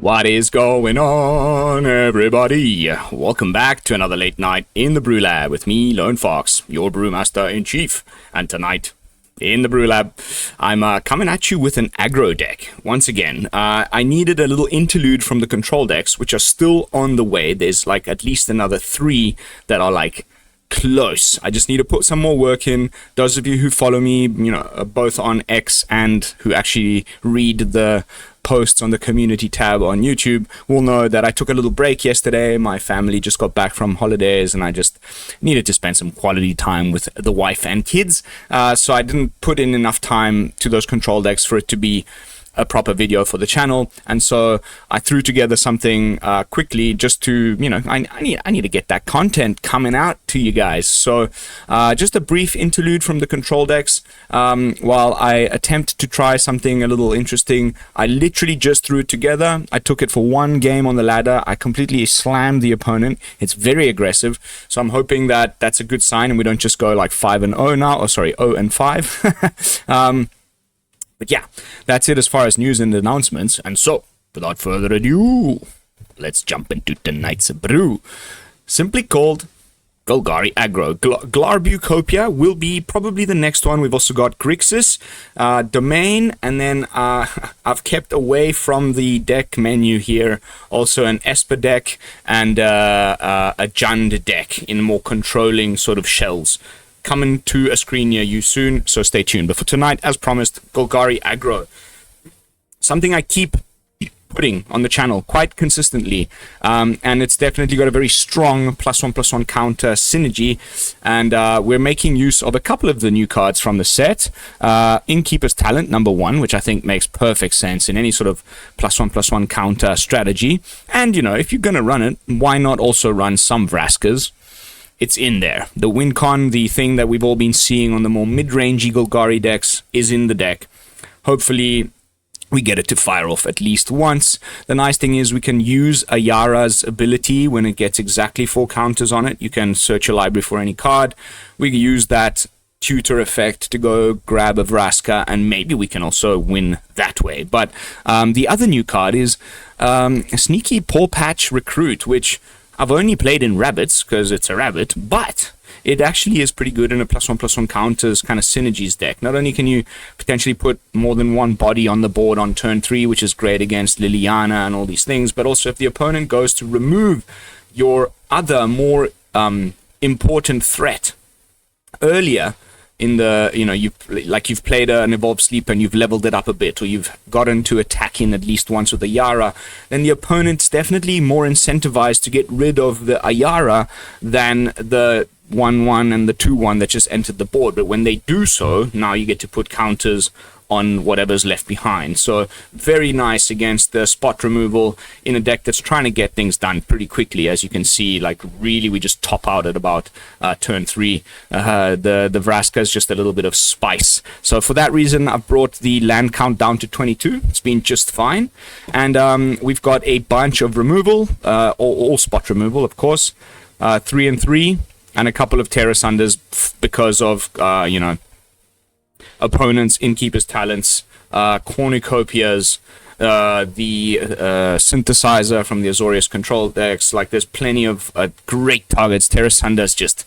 What is going on, everybody? Welcome back to another late night in the BrewLab with me, Lone Fox, your Brewmaster-in-Chief. And tonight, in the BrewLab, I'm coming at you with an aggro deck. Once again, I needed a little interlude from the control decks, which are still on the way. There's like at least another 3 that are like close. I just need to put some more work in. Those of you who follow me, both on X and who actually read the posts on the community tab on YouTube will know that I took a little break yesterday. My family just got back from holidays and I just needed to spend some quality time with the wife and kids. So I didn't put in enough time to those control decks for it to be a proper video for the channel, and so I threw together something quickly just to, I need to get that content coming out to you guys. So just a brief interlude from the control decks while I attempt to try something a little interesting. I literally just threw it together. I took it for one game on the ladder. I completely slammed the opponent. It's very aggressive, so I'm hoping that that's a good sign and we don't just go like 5-0 now, or sorry, 0-5. But yeah, that's it as far as news and announcements. And so, without further ado, let's jump into tonight's brew. Simply called Golgari Aggro. Glarbucopia will be probably the next one. We've also got Grixis, Domain, and then I've kept away from the deck menu here also an Esper deck and a Jund deck in more controlling sort of shells. Coming to a screen near you soon, so stay tuned. But for tonight, as promised, Golgari Aggro. Something I keep putting on the channel quite consistently, and it's definitely got a very strong +1/+1 counter synergy, and we're making use of a couple of the new cards from the set. Innkeeper's Talent, #1, which I think makes perfect sense in any sort of +1/+1 counter strategy. And, if you're going to run it, why not also run some Vraskas? It's in there. The win con, the thing that we've all been seeing on the more mid-range Golgari decks, is in the deck. Hopefully, we get it to fire off at least once. The nice thing is we can use Ayara's ability when it gets exactly 4 counters on it. You can search your library for any card. We can use that tutor effect to go grab a Vraska, and maybe we can also win that way. But the other new card is a sneaky Pawpatch Recruit, which I've only played in rabbits because it's a rabbit, but it actually is pretty good in a +1/+1 counters kind of synergies deck. Not only can you potentially put more than one body on the board on turn 3, which is great against Liliana and all these things, but also if the opponent goes to remove your other more important threat earlier in the, you've played an Evolved Sleeper and you've leveled it up a bit, or you've gotten to attacking at least once with Ayara, then the opponent's definitely more incentivized to get rid of the Ayara than the 1/1 and the 2/1 that just entered the board. But when they do so, now you get to put counters on whatever's left behind. So very nice against the spot removal in a deck that's trying to get things done pretty quickly. As you can see, like really we just top out at about turn 3. The Vraska is just a little bit of spice. So for that reason, I've brought the land count down to 22. It's been just fine. And we've got a bunch of removal, all spot removal, of course. 3 and 3, and a couple of Tear Asunders because of, opponents, Innkeeper's Talents, Cornucopias, the Synthesizer from the Azorius control decks. Like, there's plenty of great targets. Tear Asunder's just,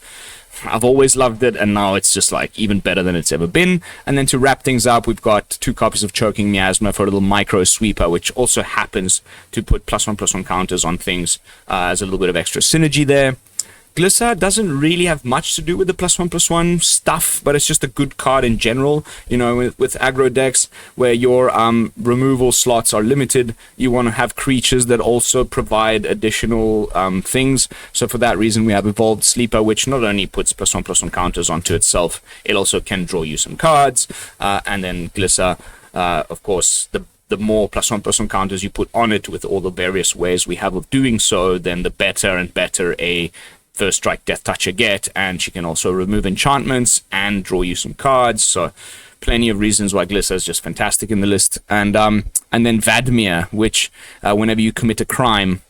I've always loved it, and now it's just like even better than it's ever been. And then to wrap things up, we've got 2 copies of Choking Miasma for a little micro sweeper, which also happens to put +1/+1 counters on things as a little bit of extra synergy there. Glissa doesn't really have much to do with the +1/+1 stuff, but it's just a good card in general. With aggro decks where your removal slots are limited, you want to have creatures that also provide additional things. So for that reason, we have Evolved Sleeper, which not only puts +1/+1 counters onto itself, it also can draw you some cards. And then Glissa, of course, the more +1/+1 counters you put on it with all the various ways we have of doing so, then the better and better a First Strike Death Toucher get, and she can also remove enchantments and draw you some cards. So plenty of reasons why Glissa is just fantastic in the list. And then Vadmir, which whenever you commit a crime,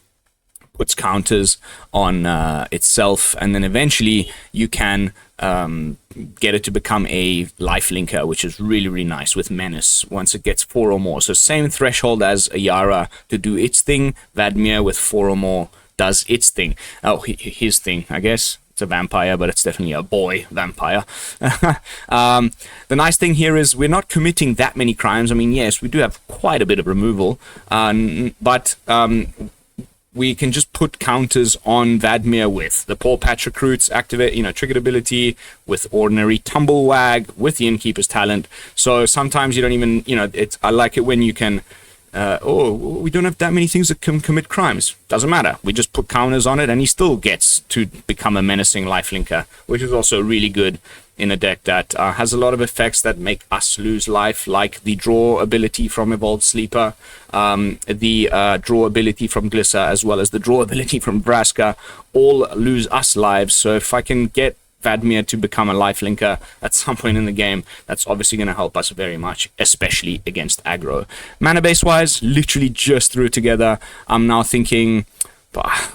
puts counters on itself, and then eventually you can get it to become a life linker, which is really, really nice with Menace once it gets 4 or more. So same threshold as Ayara to do its thing. Vadmir with 4 or more does its thing. Oh, his thing, I guess. It's a vampire, but it's definitely a boy vampire. The nice thing here is we're not committing that many crimes. I mean, yes, we do have quite a bit of removal, but we can just put counters on Vadmir with the Pawpatch Recruits activate, triggered ability, with Ornery Tumblewagg, with the Innkeeper's talent. So sometimes you don't even, I like it when you can, we don't have that many things that can commit crimes. Doesn't matter. We just put counters on it, and he still gets to become a menacing lifelinker, which is also really good in a deck that has a lot of effects that make us lose life, like the draw ability from Evolved Sleeper, the draw ability from Glissa, as well as the draw ability from Vraska, all lose us lives. So if I can get Vadmir to become a lifelinker at some point in the game, that's obviously going to help us very much, especially against aggro. Mana base wise, literally just threw it together. I'm now thinking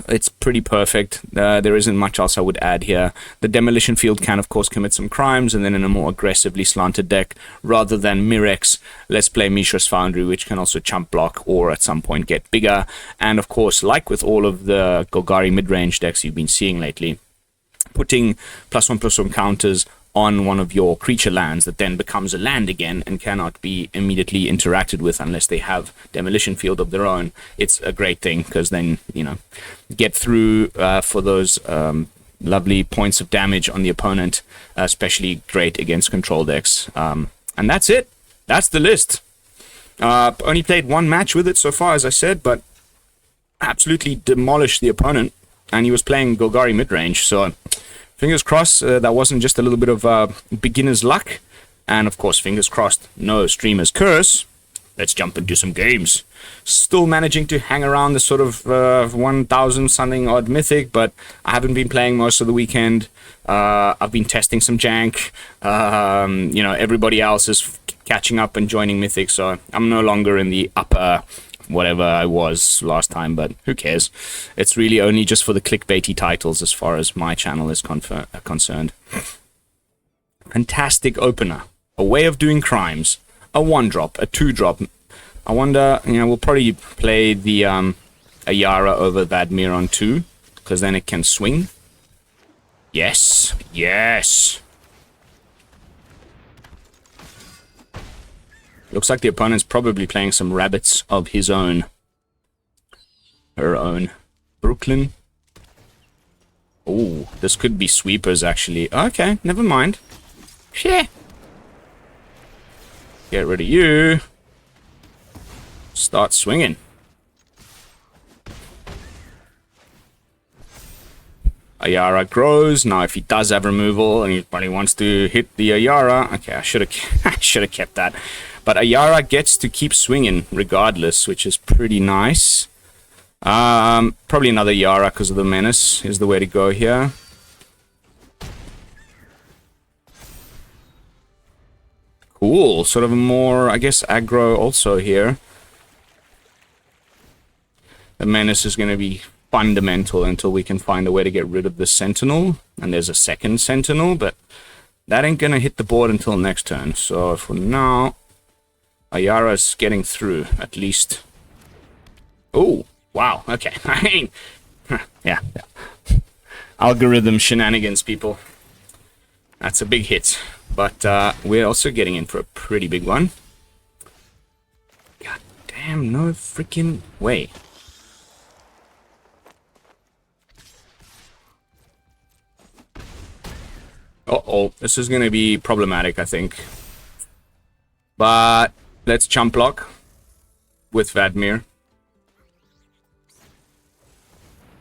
it's pretty perfect. There isn't much else I would add here. The Demolition Field can, of course, commit some crimes, and then in a more aggressively slanted deck, rather than Mirex, let's play Mishra's Foundry, which can also chump block or at some point get bigger. And of course, like with all of the Golgari mid-range decks you've been seeing lately, putting +1/+1 counters on one of your creature lands that then becomes a land again and cannot be immediately interacted with unless they have Demolition Field of their own. It's a great thing, because then, get through for those lovely points of damage on the opponent, especially great against control decks. And that's it. That's the list. Only played 1 match with it so far, as I said, but absolutely demolished the opponent, and he was playing Golgari midrange, so fingers crossed that wasn't just a little bit of beginner's luck. And of course, fingers crossed, no streamer's curse. Let's jump into some games. Still managing to hang around the sort of 1,000 something odd Mythic, but I haven't been playing most of the weekend. I've been testing some jank. Everybody else is catching up and joining Mythic, so I'm no longer in the upper whatever I was last time, but who cares? It's really only just for the clickbaity titles as far as my channel is concerned. Fantastic opener. A way of doing crimes. A 1-drop, a 2-drop. I wonder, we'll probably play the Ayara over Vadmir on 2, because then it can swing. Yes, yes. Looks like the opponent's probably playing some rabbits of his own. Her own. Brooklyn. Oh, this could be sweepers, actually. Okay, never mind. Shit. Get rid of you. Start swinging. Ayara grows. Now, if he does have removal and he probably wants to hit the Ayara... Okay, I should have kept that. But Ayara gets to keep swinging regardless, which is pretty nice. Probably another Ayara because of the menace is the way to go here. Cool. Sort of more, I guess, aggro also here. The menace is going to be fundamental until we can find a way to get rid of the Sentinel. And there's a second Sentinel, but that ain't going to hit the board until next turn. So for now... Ayara's getting through, at least. Oh, wow, okay. yeah. Algorithm shenanigans, people. That's a big hit. But we're also getting in for a pretty big one. God damn, no freaking way. Uh-oh, this is going to be problematic, I think. But... let's chump block with Vadmir.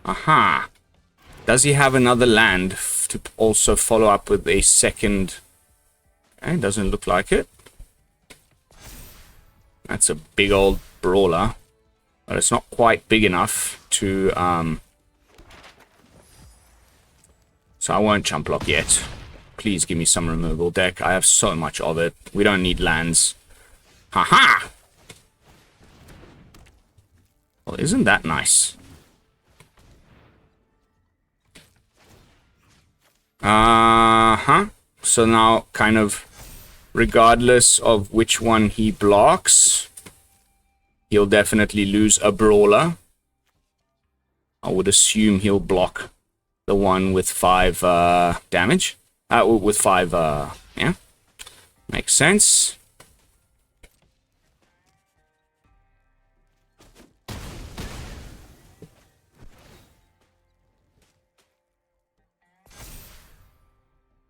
Aha. Does he have another land to also follow up with a second? Okay, doesn't look like it. That's a big old brawler. But it's not quite big enough to... So I won't chump block yet. Please give me some removal deck. I have so much of it. We don't need lands. Haha! Well, isn't that nice? So now, kind of, regardless of which one he blocks, he'll definitely lose a brawler. I would assume he'll block the one with 5 damage. With 5, yeah. Makes sense.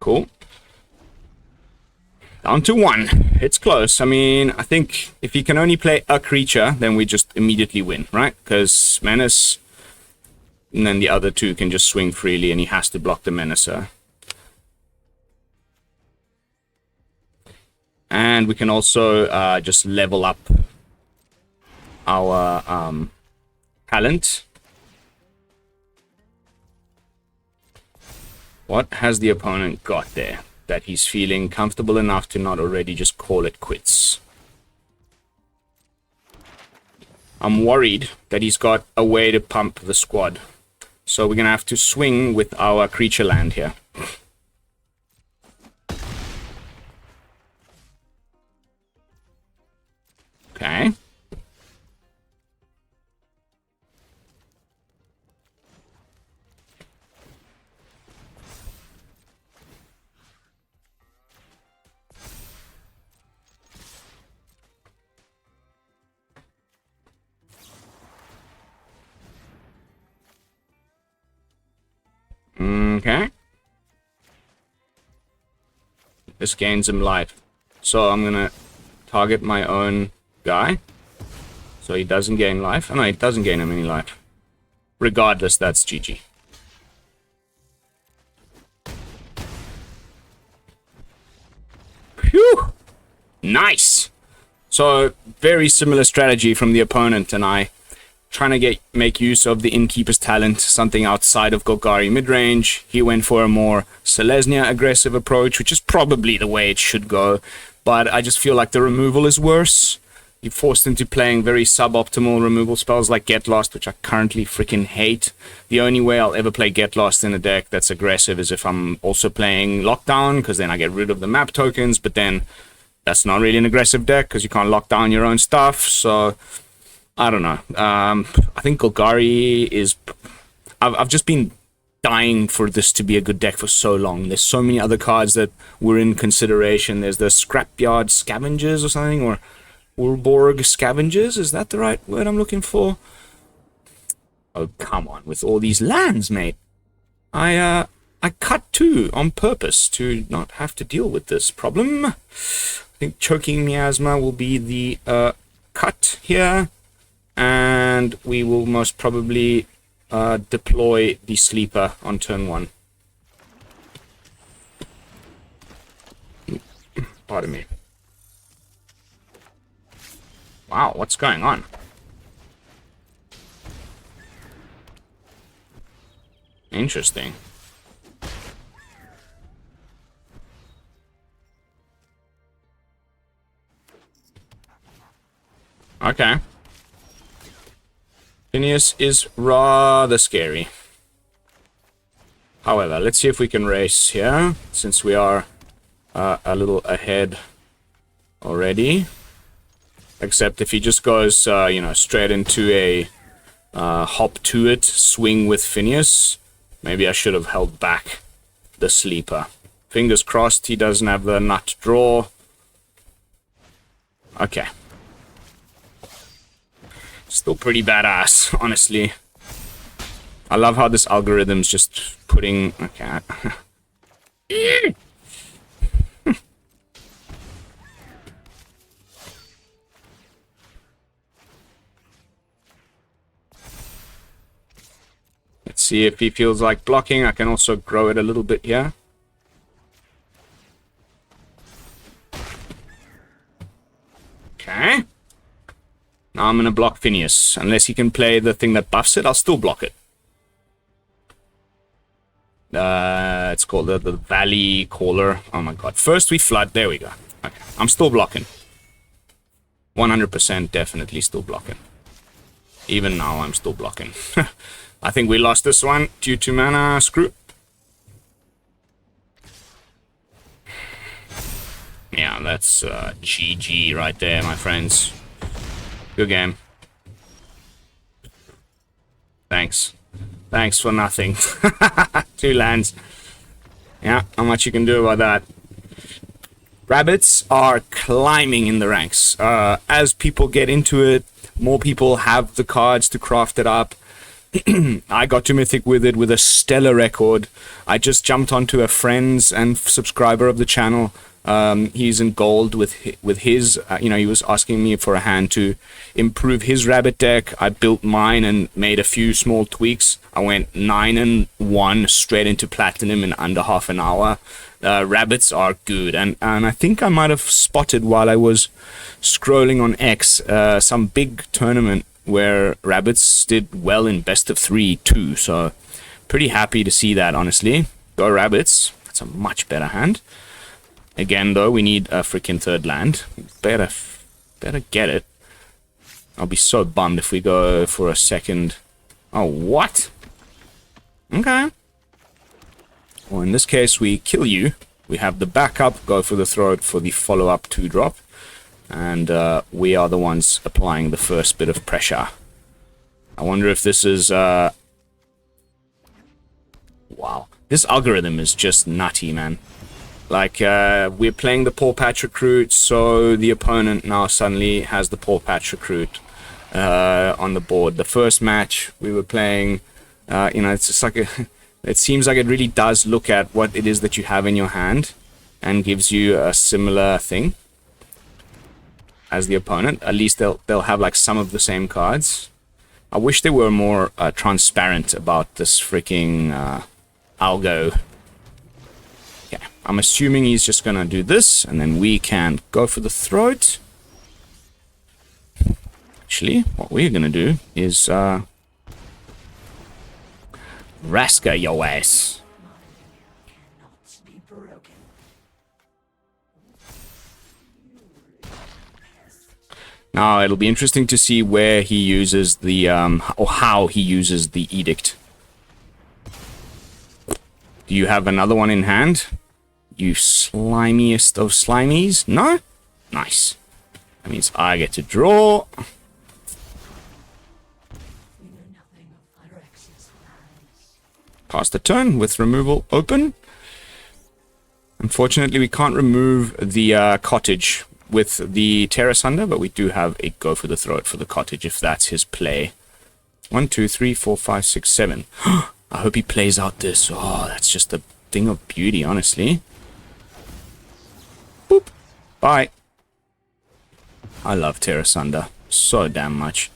Cool. Down to 1. It's close. I mean, I think if he can only play a creature, then we just immediately win, right? Because Menace, and then the other 2 can just swing freely, and he has to block the Menacer. And we can also just level up our talent. What has the opponent got there that he's feeling comfortable enough to not already just call it quits? I'm worried that he's got a way to pump the squad. So we're going to have to swing with our creature land here. Okay. Okay. This gains him life. So I'm gonna target my own guy. So he doesn't gain life. Oh no, he doesn't gain him any life. Regardless, that's GG. Phew! Nice! So, very similar strategy from the opponent and I. Trying to make use of the Innkeeper's talent, something outside of Golgari midrange. He went for a more Selesnya aggressive approach, which is probably the way it should go. But I just feel like the removal is worse. You forced into playing very suboptimal removal spells like Get Lost, which I currently freaking hate. The only way I'll ever play Get Lost in a deck that's aggressive is if I'm also playing Lockdown, because then I get rid of the map tokens, but then that's not really an aggressive deck, because you can't lock down your own stuff, so I don't know. I think Golgari is... I've just been dying for this to be a good deck for so long. There's so many other cards that were in consideration. There's the Scrapyard Scavengers or something, or Urborg Scavengers. Is that the right word I'm looking for? Oh, come on. With all these lands, mate. I cut 2 on purpose to not have to deal with this problem. I think Choking Miasma will be the cut here. And we will most probably deploy the Sleeper on turn 1. Pardon me. Wow, what's going on? Interesting. Okay. Phineas is rather scary. However, let's see if we can race here, since we are a little ahead already. Except if he just goes, you know, straight into a hop to it, swing with Phineas, maybe I should have held back the Sleeper. Fingers crossed he doesn't have the nut draw. Okay. Still pretty badass, honestly. I love how this algorithm's just putting... Okay. Let's see if he feels like blocking. I can also grow it a little bit here. Okay. Now I'm going to block Phineas. Unless he can play the thing that buffs it, I'll still block it. It's called the Valley Caller. Oh my god. First we flood. There we go. Okay. I'm still blocking. 100% definitely still blocking. Even now I'm still blocking. I think we lost this one due to mana screw. Yeah, that's GG right there, my friends. Good game. Thanks. Thanks for nothing. 2 lands. Yeah, not much you can do about that. Rabbits are climbing in the ranks. As people get into it, more people have the cards to craft it up. I got to Mythic with it with a stellar record. I just jumped onto a friends and subscriber of the channel. He's in gold with his, he was asking me for a hand to improve his rabbit deck. I built mine and made a few small tweaks. I went 9-1 straight into platinum in under half an hour. Rabbits are good, and I think I might have spotted while I was scrolling on X some big tournament where rabbits did well in best of 3 too. So pretty happy to see that, honestly. Go rabbits. That's a much better hand. Again, though, we need a freaking 3rd land. Better get it. I'll be so bummed if we go for a 2nd. Oh, what? Okay. Well, in this case, we kill you. We have the backup, go for the throat for the follow-up 2-drop. And we are the ones applying the first bit of pressure. I wonder if this is... Wow. This algorithm is just nutty, man. Like, we're playing the Pawpatch Recruit, so the opponent now suddenly has the Pawpatch Recruit on the board. The first match we were playing, it's just like it seems like it really does look at what it is that you have in your hand and gives you a similar thing as the opponent. At least they'll have like some of the same cards. I wish they were more transparent about this freaking algo. Okay, I'm assuming he's just gonna do this, and then we can go for the throat. Actually, what we're gonna do is Vraska your ass. Now it'll be interesting to see where he uses the or how he uses the edict. Do you have another one in hand? You slimiest of slimies? No? Nice. That means I get to draw. Pass the turn with removal open. Unfortunately, we can't remove the cottage with the Tear Asunder, but we do have a go for the throat for the cottage if that's his play. 1, 2, 3, 4, 5, 6, 7. I hope he plays out this. Oh, that's just a thing of beauty, honestly. Boop. Bye. I love Tear Asunder so damn much.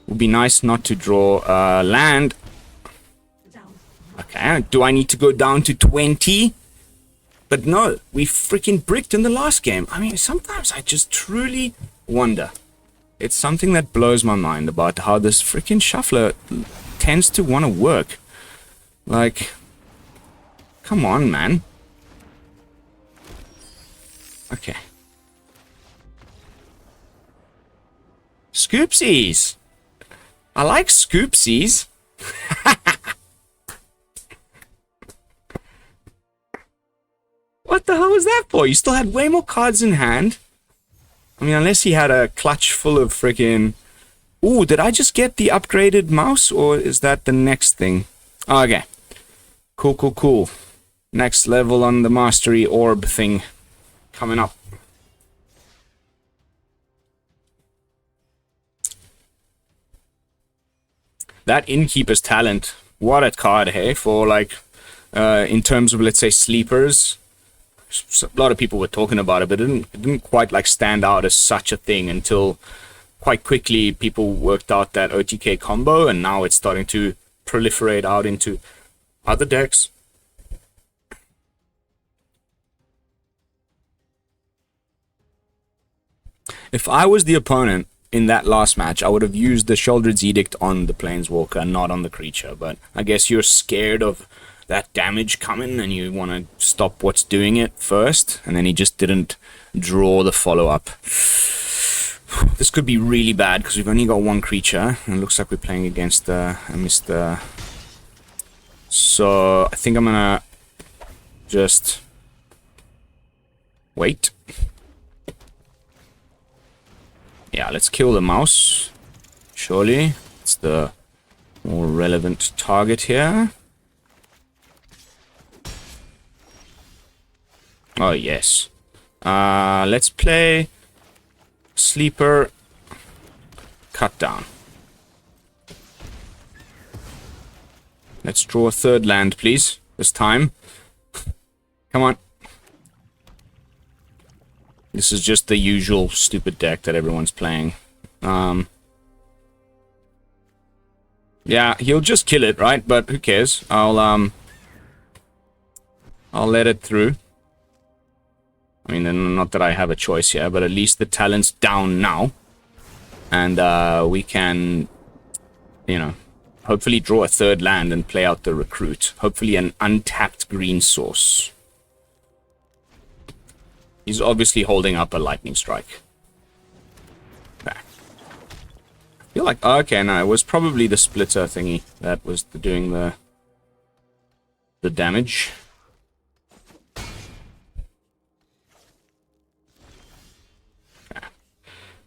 Would be nice not to draw land. Okay, do I need to go down to 20? But no, we freaking bricked in the last game. I mean, sometimes I just truly wonder. It's something that blows my mind about how this freaking shuffler tends to want to work. Like, come on, man. Okay. Scoopsies. I like scoopsies. What the hell was that for? You still had way more cards in hand. I mean, unless he had a clutch full of freaking... Ooh, did I just get the upgraded mouse? Or is that the next thing? Oh, okay. Cool, cool, cool. Next level on the mastery orb thing. Coming up. That Innkeeper's talent. What a card, hey? For, like, in terms of, let's say, sleepers. A lot of people were talking about it, but it didn't quite like stand out as such a thing until quite quickly people worked out that OTK combo, and now it's starting to proliferate out into other decks. If I was the opponent in that last match, I would have used the Sheoldred's Edict on the Planeswalker, not on the creature, but I guess you're scared of that damage coming and you want to stop what's doing it first, and then he just didn't draw the follow-up. This could be really bad because we've only got one creature and it looks like we're playing against a Mr. So I think I'm gonna just Wait. Yeah, let's kill the mouse. Surely. It's the more relevant target here. Oh, yes. Let's play Sleeper Cut Down. Let's draw a third land, please. This time. Come on. This is just the usual stupid deck that everyone's playing. Yeah, he'll just kill it, right? But who cares? I'll let it through. I mean, not that I have a choice here, but at least the talent's down now. And we can, you know, hopefully draw a third land and play out the recruit. Hopefully an untapped green source. He's obviously holding up a lightning strike. Okay. I feel like, okay, no, it was probably the splitter thingy that was doing the damage. Okay.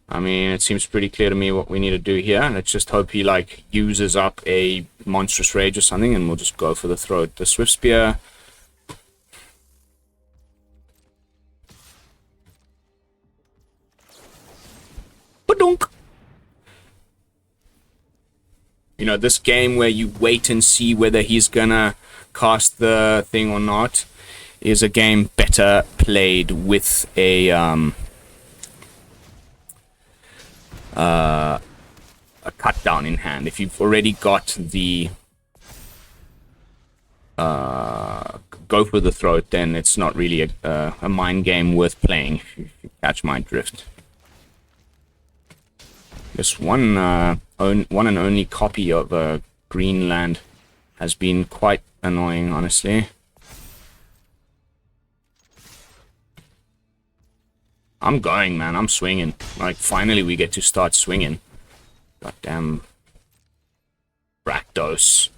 I mean, it seems pretty clear to me what we need to do here. Let's just hope he, like, uses up a monstrous rage or something, and we'll just go for the throat. The Swift Spear. Ba-dunk! You know, this game where you wait and see whether he's gonna cast the thing or not is a game better played with a cut down in hand. If you've already got the go for the throat, then it's not really a mind game worth playing, if you catch my drift. This one and only copy of Greenland has been quite annoying, honestly. I'm going, man. I'm swinging. Like, finally we get to start swinging. Goddamn Rakdos.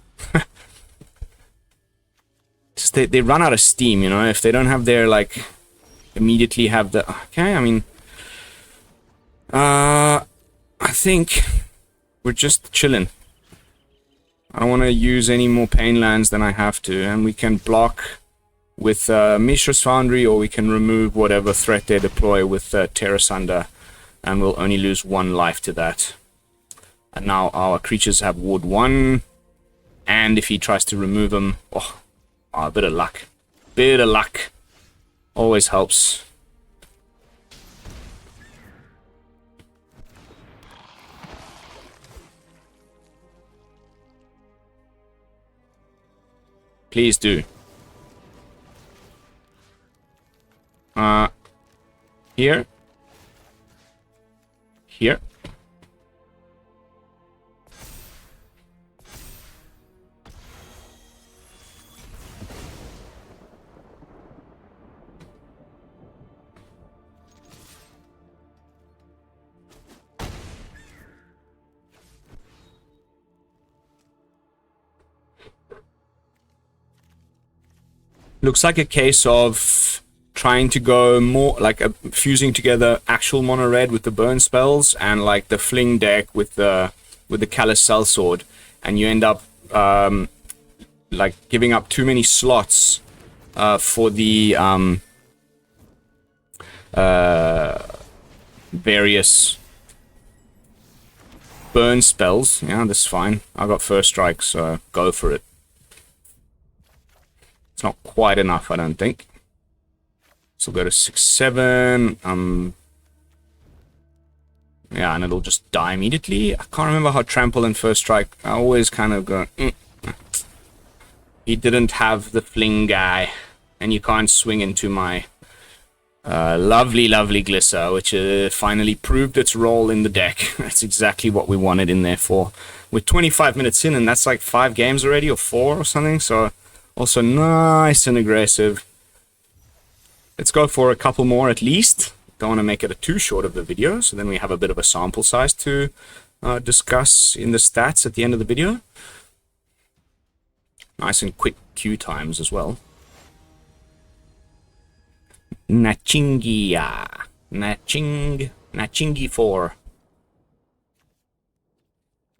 Just they run out of steam, you know? If they don't have their, like, immediately have the... Okay, I mean... I think we're just chilling. I don't want to use any more pain lands than I have to, and we can block with Mishra's Foundry, or we can remove whatever threat they deploy with Tear Asunder, and we'll only lose 1 life to that. And now our creatures have Ward 1, and if he tries to remove them, a bit of luck. Bit of luck. Always helps. Please do. Here. Here. Looks like a case of trying to go more like fusing together actual mono red with the burn spells and like the Fling deck with the Callous Sellsword, and you end up like giving up too many slots for the various burn spells. Yeah, that's fine. I got first strike, so go for it. It's not quite enough, I don't think. So we'll go to 6/7. Yeah, and it'll just die immediately. I can't remember how trample and first strike. I always kind of go. He didn't have the Fling guy, and you can't swing into my lovely, lovely Glissa, which finally proved its role in the deck. That's exactly what we wanted in there for. We're 25 minutes in, and that's like 5 games already, or 4 or something. So. Also nice and aggressive. Let's go for a couple more at least. Don't want to make it too short of the video, so then we have a bit of a sample size to discuss in the stats at the end of the video. Nice and quick queue times as well. Nachingia. Nachingi 4.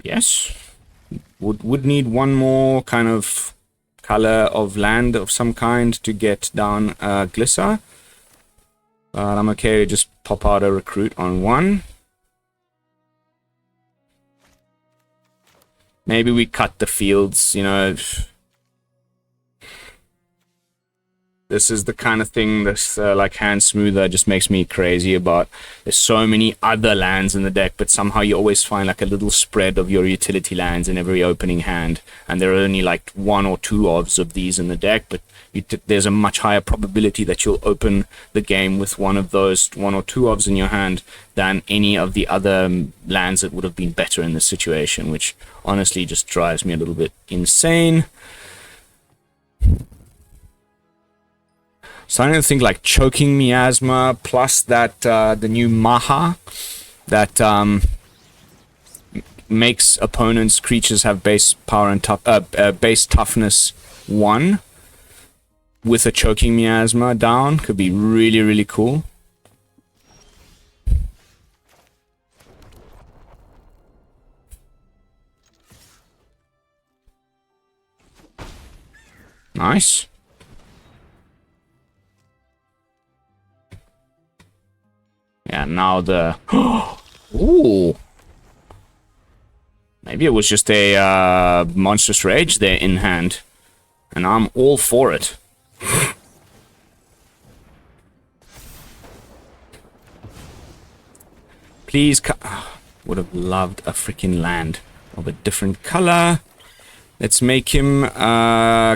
Yes. Would need one more kind of color of land of some kind to get down Glissa. But I'm okay to just pop out a recruit on 1. Maybe we cut the fields, you know. This is the kind of thing this like hand smoother just makes me crazy about. There's so many other lands in the deck, but somehow you always find like a little spread of your utility lands in every opening hand, and there are only like 1 or 2 of these in the deck, but there's a much higher probability that you'll open the game with one of those 1 or 2 in your hand than any of the other lands that would have been better in this situation, which honestly just drives me a little bit insane. Starting to think like Choking Miasma plus that the new Maha that makes opponents' creatures have base power and base toughness 1 with a Choking Miasma down could be really, really cool. Nice. Yeah, now the... Ooh! Maybe it was just a Monstrous Rage there in hand. And I'm all for it. Please would have loved a freaking land of a different color. Let's make him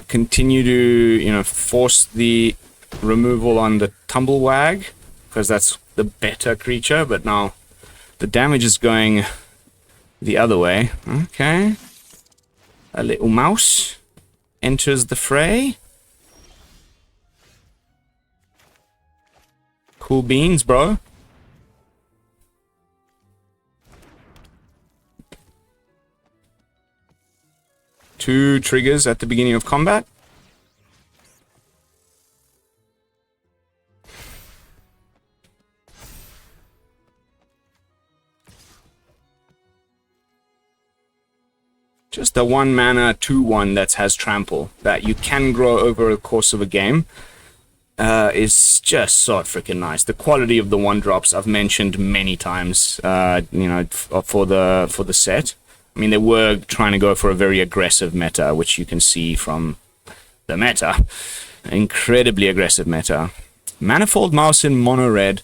continue to, you know, force the removal on the Tumblewagg, because that's the better creature, but now the damage is going the other way. Okay. A little mouse enters the fray. Cool beans, bro. Two triggers at the beginning of combat. Just a 1 mana 2/1 that has trample that you can grow over the course of a game is just so freaking nice. The quality of the 1-drops I've mentioned many times, you know, for the set. I mean, they were trying to go for a very aggressive meta, which you can see from the meta. Incredibly aggressive meta. Manifold Mouse in mono red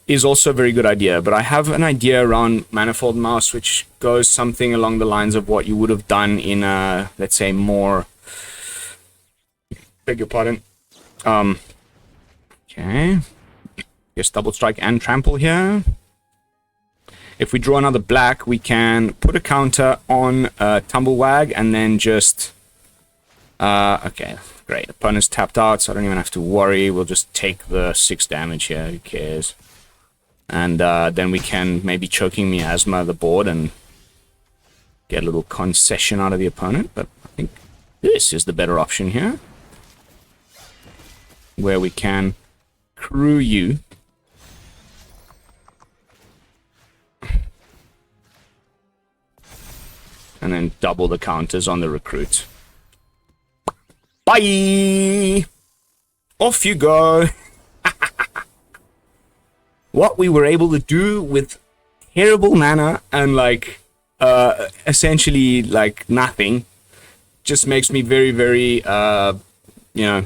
is also a very good idea, but I have an idea around Manifold Mouse which goes something along the lines of what you would have done in a, let's say, more... Beg your pardon. Okay. Yes, double strike and trample here. If we draw another black, we can put a counter on Tumblewagg and then just... okay, great. Opponent's tapped out, so I don't even have to worry. We'll just take the 6 damage here. Who cares? And then we can maybe Choking Miasma the board and get a little concession out of the opponent. But I think this is the better option here, where we can crew you. And then double the counters on the recruit. Bye! Off you go! What we were able to do with terrible mana and, like, essentially, like, nothing just makes me very, very, you know...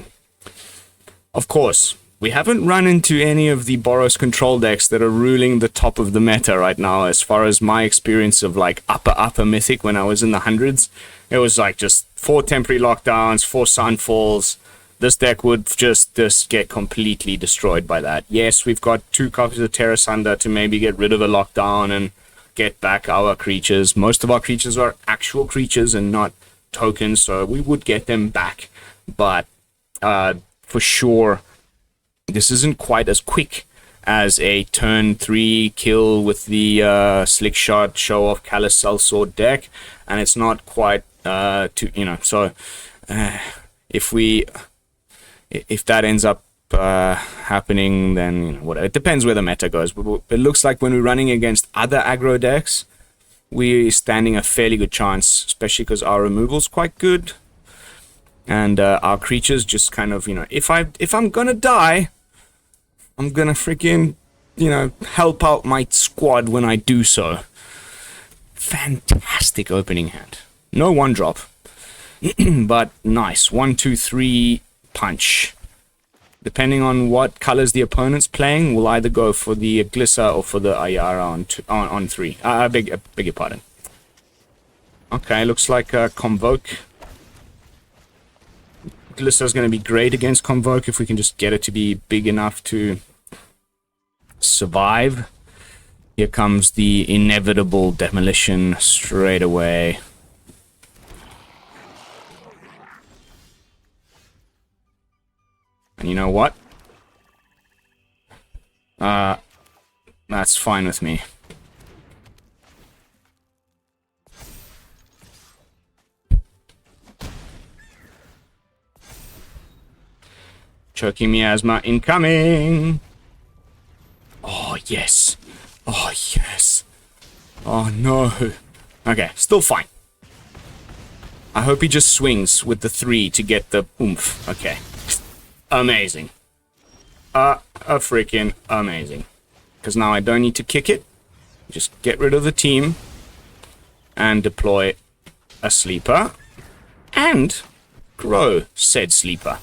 Of course, we haven't run into any of the Boros control decks that are ruling the top of the meta right now, as far as my experience of, like, upper Mythic when I was in the hundreds. It was, like, just 4 temporary lockdowns, 4 sunfalls. This deck would just get completely destroyed by that. Yes, we've got 2 copies of Tear Asunder to maybe get rid of a lockdown and get back our creatures. Most of our creatures are actual creatures and not tokens, so we would get them back. But for sure, this isn't quite as quick as a turn 3 kill with the Slick Shot show off Callous Sellsword deck, and it's not quite you know, so if that ends up happening, then you know, whatever. It depends where the meta goes. But it looks like when we're running against other aggro decks, we're standing a fairly good chance, especially because our removal's quite good, and our creatures just kind of, you know, if I'm gonna die, I'm gonna freaking, you know, help out my squad when I do so. Fantastic opening hand. No 1-drop, but nice 1, 2, 3 punch. Depending on what colors the opponent's playing, we'll either go for the Glissa or for the Ayara on 3. I beg your pardon. Okay, looks like Convoke. Glissa's going to be great against Convoke if we can just get it to be big enough to survive. Here comes the inevitable demolition straight away. And you know what? That's fine with me. Choking Miasma incoming! Oh, yes. Oh, yes. Oh, no. Okay, still fine. I hope he just swings with the 3 to get the oomph. Okay. Amazing. Freaking amazing. Because now I don't need to kick it. Just get rid of the team. And deploy a sleeper. And grow said sleeper.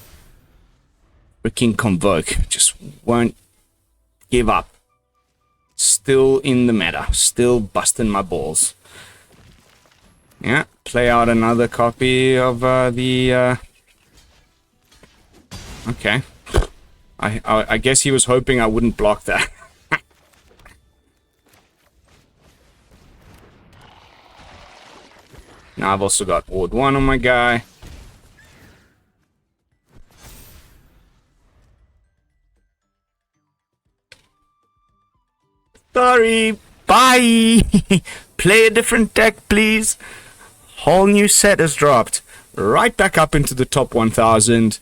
Freaking Convoke just won't give up. Still in the meta. Still busting my balls. Yeah, play out another copy of the... Okay. I guess he was hoping I wouldn't block that. Now I've also got Ward 1 on my guy. Sorry, bye! Play a different deck, please. Whole new set has dropped. Right back up into the top 1000.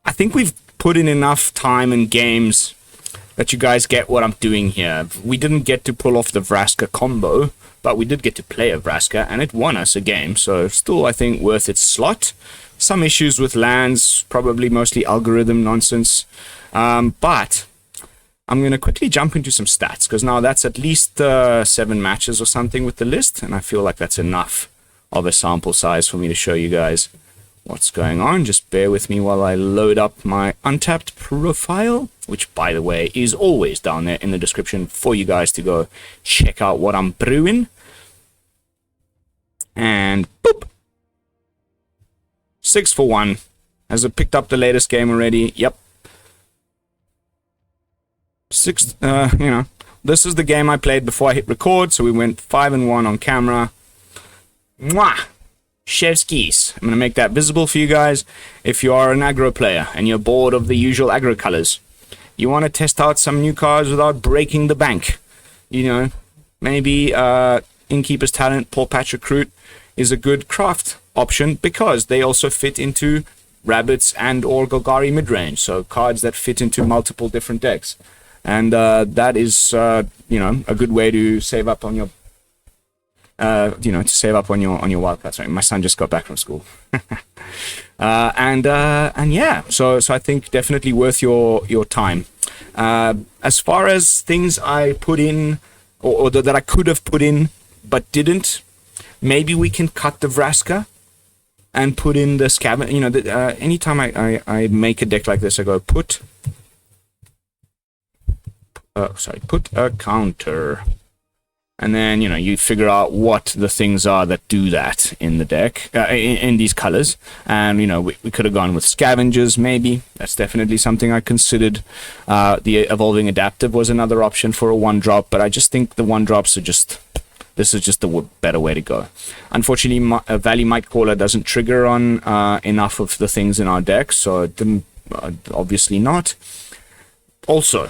I think we've put in enough time and games that you guys get what I'm doing here. We didn't get to pull off the Vraska combo, but we did get to play a Vraska, and it won us a game, so still, I think, worth its slot. Some issues with lands, probably mostly algorithm nonsense, but I'm going to quickly jump into some stats, because now that's at least 7 matches or something with the list, and I feel like that's enough of a sample size for me to show you guys what's going on. Just bear with me while I load up my Untapped profile, which, by the way, is always down there in the description for you guys to go check out what I'm brewing. And boop! 6 for 1. Has it picked up the latest game already? Yep. 6, you know, this is the game I played before I hit record, so we went 5-1 on camera. Mwah! Chef's keys. I'm going to make that visible for you guys. If you are an aggro player and you're bored of the usual aggro colors, you want to test out some new cards without breaking the bank. You know, maybe Innkeeper's Talent, Pawpatch Recruit is a good craft option because they also fit into Rabbits and or Golgari midrange, so cards that fit into multiple different decks. And that is, you know, a good way to save up on your you know, to save up on your wildcards. Sorry, my son just got back from school. And yeah, so I think definitely worth your time. As far as things I put in, or that I could have put in but didn't, maybe we can cut the Vraska and put in the Scavenger. You know, anytime I make a deck like this, I go put a counter. And then, you know, you figure out what the things are that do that in the deck, in these colors. And, you know, we could have gone with Scavengers, maybe. That's definitely something I considered. The Evolving Adaptive was another option for a 1-drop, but I just think the 1-drops are just... This is just the better way to go. Unfortunately, Valley Mightcaller doesn't trigger on enough of the things in our deck, so it didn't, obviously not. Also...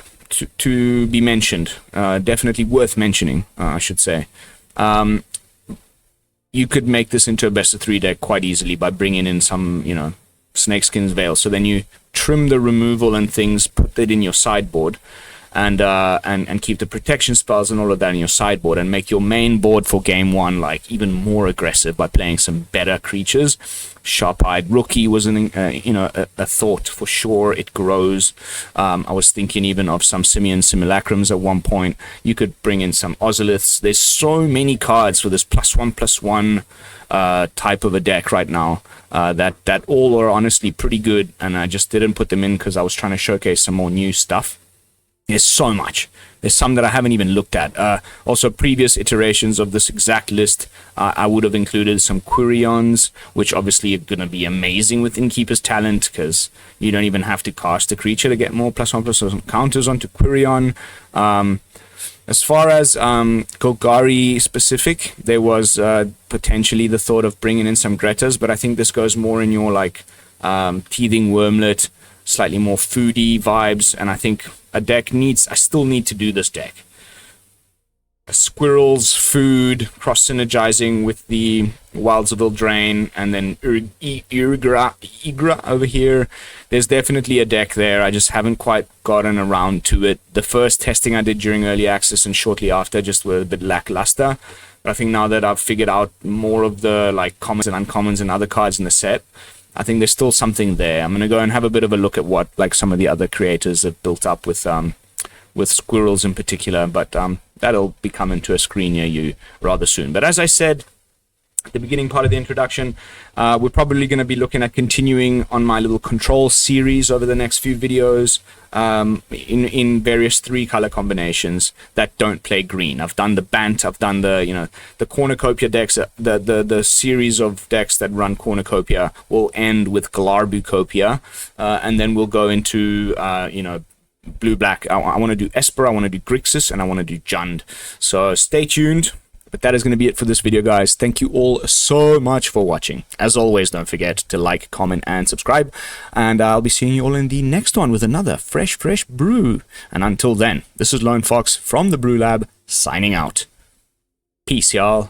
To be mentioned, definitely worth mentioning, I should say. You could make this into a best of 3 deck quite easily by bringing in some, you know, Snakeskin's Veil. So then you trim the removal and things, put that in your sideboard, and keep the protection spells and all of that in your sideboard, and make your main board for game one like even more aggressive by playing some better creatures. Sharp-Eyed Rookie was a thought for sure. It grows. I was thinking even of some Simian Simulacrums at one point. You could bring in some Ozoliths. There's so many cards for this +1/+1 type of a deck right now that all are honestly pretty good, and I just didn't put them in because I was trying to showcase some more new stuff. There's so much. There's some that I haven't even looked at. Also, previous iterations of this exact list, I would have included some Quirions, which obviously are going to be amazing with Innkeeper's talent, because you don't even have to cast a creature to get more +1/+1 counters onto Quirion. As far as Golgari specific, there was potentially the thought of bringing in some Gretas, but I think this goes more in your like Teething Wormlet, slightly more foodie vibes, and I think a deck needs, I still need to do this deck. Squirrels, food, cross-synergizing with the Wilds of Eldraine, and then Igra over here. There's definitely a deck there. I just haven't quite gotten around to it. The first testing I did during early access and shortly after just were a bit lackluster. But I think now that I've figured out more of the like commons and uncommons and other cards in the set, I think there's still something there. I'm going to go and have a bit of a look at what like some of the other creators have built up with squirrels in particular, but that'll be coming to a screen near you rather soon. But as I said at the beginning part of the introduction, we're probably going to be looking at continuing on my little control series over the next few videos in various 3-color combinations that don't play green. I've done the Bant, I've done the the Cornucopia decks. The series of decks that run Cornucopia will end with Galarbucopia, and then we'll go into blue-black. I want to do Esper, I want to do Grixis, and I want to do Jund. So stay tuned. But that is going to be it for this video, guys. Thank you all so much for watching. As always, don't forget to like, comment, and subscribe. And I'll be seeing you all in the next one with another fresh brew. And until then, this is Lone Fox from the BrewLab, signing out. Peace, y'all.